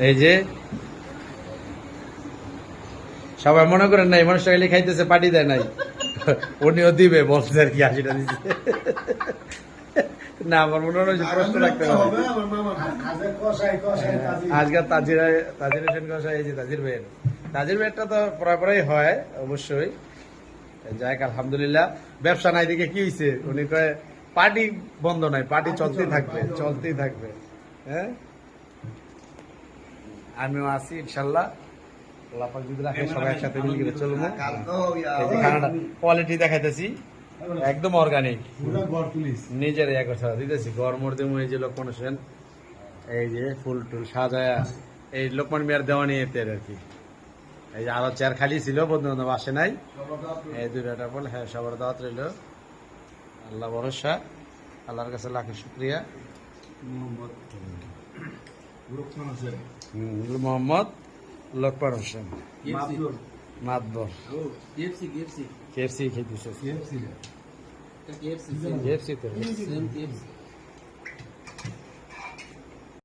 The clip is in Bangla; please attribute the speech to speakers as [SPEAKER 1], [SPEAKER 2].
[SPEAKER 1] এই যে সবাই মনে করেন না এই মানুষটা খালি খাইতেছে পার্টি দেয় নাই, উনিও দিবে বলছে আর কি, 80টা দিচ্ছে না। আমার মনে হয় যে প্রশ্ন রাখতে হবে আজকে তাজির হোসেন কষাই, এই যে তাজির ভাইয়ের, তাজির ভাইয়েরটা তো প্রায় হয় অবশ্যই। যাই আলহামদুলিল্লাহ। ব্যবসা নাই দিকে কি হয়েছে, উনি কয়ে পার্টি বন্ধ নাই, পার্টি চলতেই থাকবে, চলতেই থাকবে। হ্যাঁ, আমিও আছি ইনশাল্লাহ, আল্লাহ পাক যদি রাখে সবাই একসাথে মিলে গেলে চলবো। এই যে খানাটা কোয়ালিটি দেখাইতেছি, একদম অর্গানিক, নিজের এক কথা দিতেছি। গরমর দিমু, এই যে লোকমান হোসেন, এই যে ফুল টুল সাজায়া, এই লোকমান মিয়ার দেওয়া নিয়ে এতে আর কি। এই যে আরো চেয়ার খালি ছিল, বন্ধু বান্ধব আসে নাই, এই দুইটা বল। হ্যাঁ, সবার দাওয়াত রইল, আল্লাহ ভরসা, আল্লাহর কাছে লাখের শুক্রিয়া। মোহাম্মদ লোকমান হোসেন মাতবর, কেএফসি খেতেছে, কেএফসি তো